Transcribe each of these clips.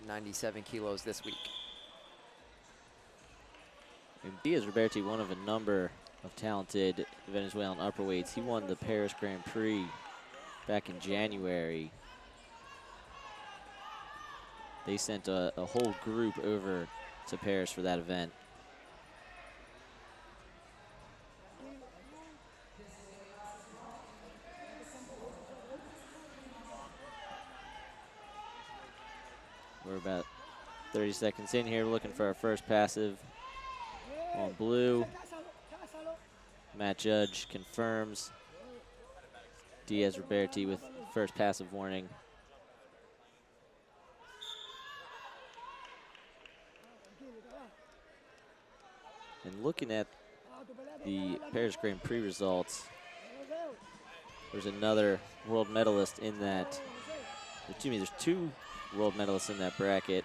at 97 kilos this week. And DIAZ ROBERTT, one of a number of talented Venezuelan upperweights. He won the Paris Grand Prix back in January. They sent a whole group over to Paris for that event. We're about 30 seconds in here. We're looking for our first passive on blue. Matt Judge confirms DIAZ ROBERTT with first passive warning. And looking at the Paris Grand Prix results, there's another world medalist in that. Excuse me, there's two world medalists in that bracket.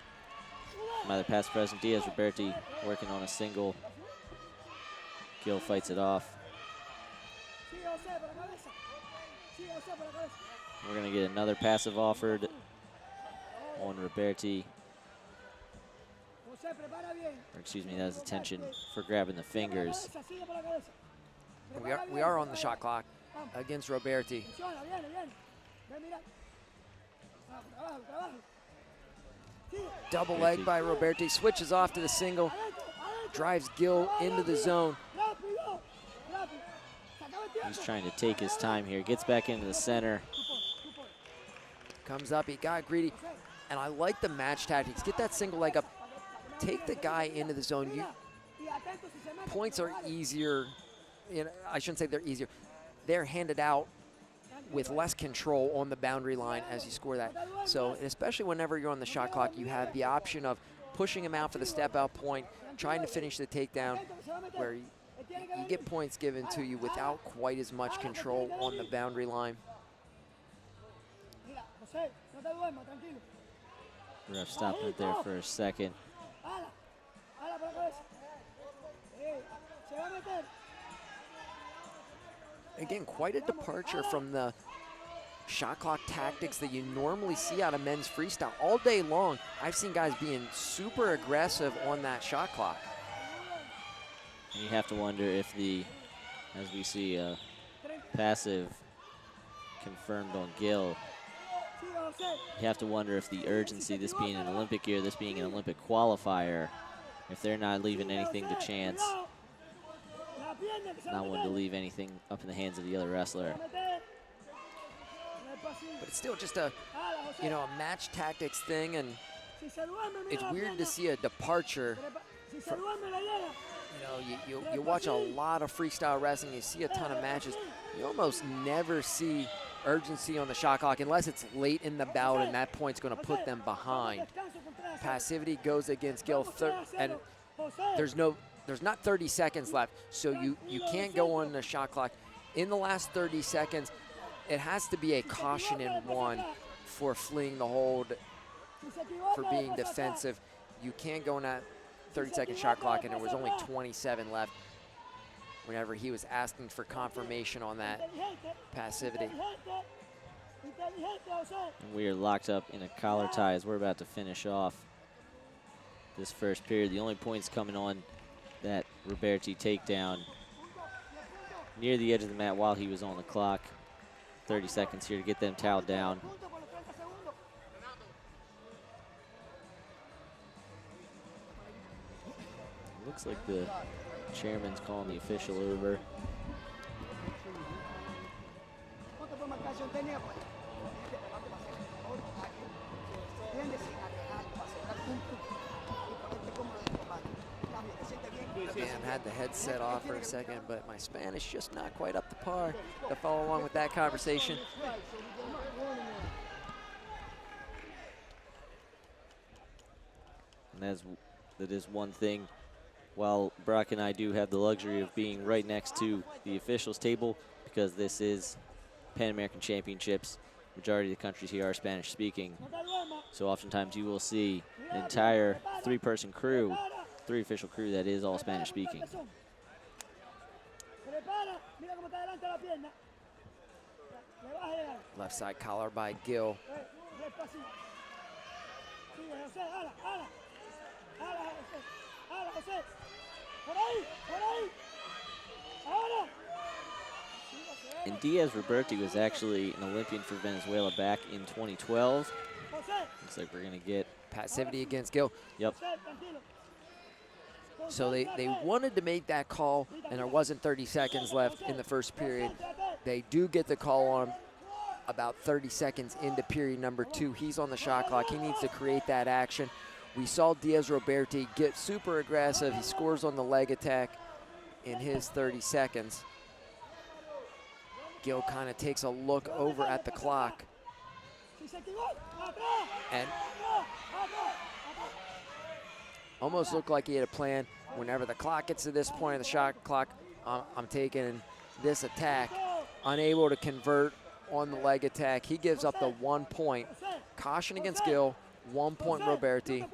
Either past present, DIAZ ROBERTT working on a single. Gill fights it off. We're gonna get another passive offered on ROBERTT. Or excuse me, that was attention for grabbing the fingers. We are on the shot clock against ROBERTT. Double leg by ROBERTT, switches off to the single, drives Gill into the zone. He's trying to take his time here, gets back into the center. Comes up, he got greedy, and I like the match tactics. Get that single leg up, take the guy into the zone. Points are easier, I shouldn't say they're easier. They're handed out with less control on the boundary line as you score that. So especially whenever you're on the shot clock, you have the option of pushing him out for the step out point, trying to finish the takedown, where you get points given to you without quite as much control on the boundary line. Ref stopped it there for a second. Again, quite a departure from the shot clock tactics that you normally see out of men's freestyle. All day long, I've seen guys being super aggressive on that shot clock. And you have to wonder if as we see a passive confirmed on Gill, you have to wonder if the urgency, this being an Olympic year, this being an Olympic qualifier, if they're not leaving anything to chance, not wanting to leave anything up in the hands of the other wrestler. But it's still just a match tactics thing, and it's weird to see a departure from, you watch a lot of freestyle wrestling, you see a ton of matches, you almost never see urgency on the shot clock unless it's late in the bout and that point's going to put them behind. Passivity goes against Gill, and there's not 30 seconds left, so you can't go on the shot clock. In the last 30 seconds, it has to be a caution in one for fleeing the hold, for being defensive. You can't go on that 30-second shot clock, and there was only 27 left whenever he was asking for confirmation on that passivity. And we are locked up in a collar tie as we're about to finish off this first period. The only points coming on that ROBERTT takedown near the edge of the mat while he was on the clock. 30 seconds here to get them toweled down. Looks like the chairman's calling the official over. Again, had the headset off for a second, but my Spanish just not quite up to par to follow along with that conversation. And that is one thing. While Brock and I do have the luxury of being right next to the officials table, because this is Pan American Championships, majority of the countries here are Spanish speaking. So oftentimes you will see an entire three-person crew, three official crew that is all Spanish speaking. Left side collar by Gill. And DIAZ ROBERTT was actually an Olympian for Venezuela back in 2012. Looks like we're going to get passivity against Gill. Yep. So they wanted to make that call, and there wasn't 30 seconds left in the first period. They do get the call on him about 30 seconds into period number 2. He's on the shot clock. He needs to create that action. We saw DIAZ ROBERTT get super aggressive. He scores on the leg attack in his 30 seconds. Gill kind of takes a look over at the clock. And almost looked like he had a plan. Whenever the clock gets to this point of the shot clock, I'm taking this attack. Unable to convert on the leg attack. He gives up the 1 point. Caution against Gill, 1 point Roberti.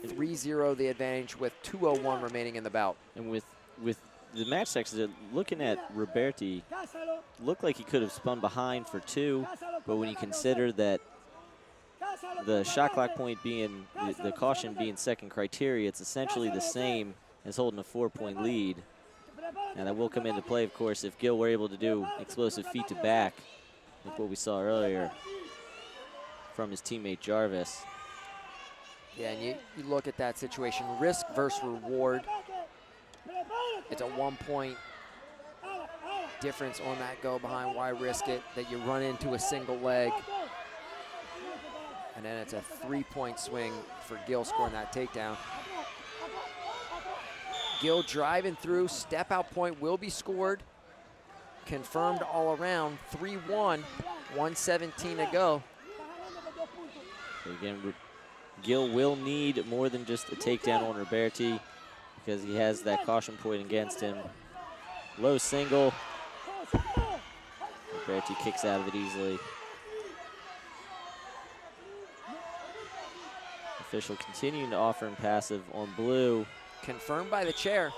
3-0 the advantage with 2:01 remaining in the bout. And with the match sections, looking at Roberti, looked like he could have spun behind for 2, but when you consider that the shot clock point being, the caution being second criteria, it's essentially the same as holding a 4-point lead. And that will come into play, of course, if Gill were able to do explosive feet to back, like what we saw earlier from his teammate Jarvis. Yeah, and you look at that situation, risk versus reward. It's a 1 point difference on that go behind. Why risk it that you run into a single leg? And then it's a 3-point swing for Gill scoring that takedown. Gill driving through, step out point will be scored. Confirmed all around, 3-1, 1:17 to go. So again, Gill will need more than just a takedown on Roberti because he has that caution point against him. Low single. Roberti kicks out of it easily. Official continuing to offer him passive on blue. Confirmed by the chair.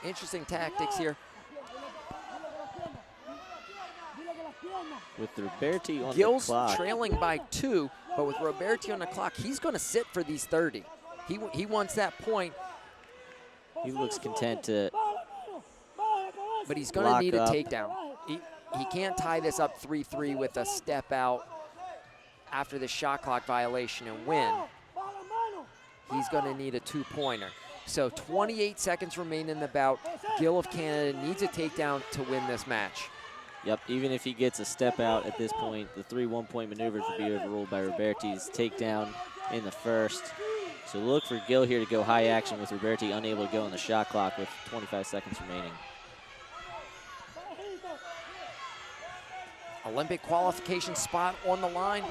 Interesting tactics here. With Roberti on Gill's the clock. trailing by 2, but with Roberti on the clock, he's going to sit for these 30. He wants that point. He looks content to, but he's going to need a takedown. He can't tie this up 3-3 with a step out after the shot clock violation and win. He's going to need a 2-pointer. So 28 seconds remain in the bout. Gill of Canada needs a takedown to win this match. Yep, even if he gets a step out at this point, the 3 1-point maneuvers will be overruled by Roberti's takedown in the first. So look for Gill here to go high action with Roberti unable to go on the shot clock with 25 seconds remaining. Olympic qualification spot on the line.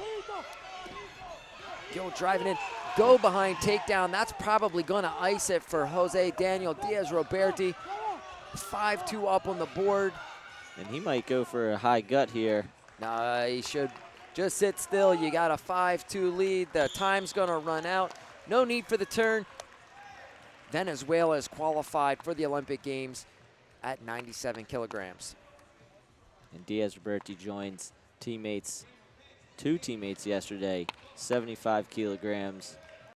Gill driving in, go behind takedown. That's probably going to ice it for Jose Daniel DIAZ ROBERTT. 5-2 up on the board. And he might go for a high gut here. Nah, he should just sit still. You got a 5-2 lead. The time's going to run out. No need for the turn. Venezuela is qualified for the Olympic Games at 97 kilograms. And DIAZ ROBERTT joins two teammates yesterday, 75 kilograms.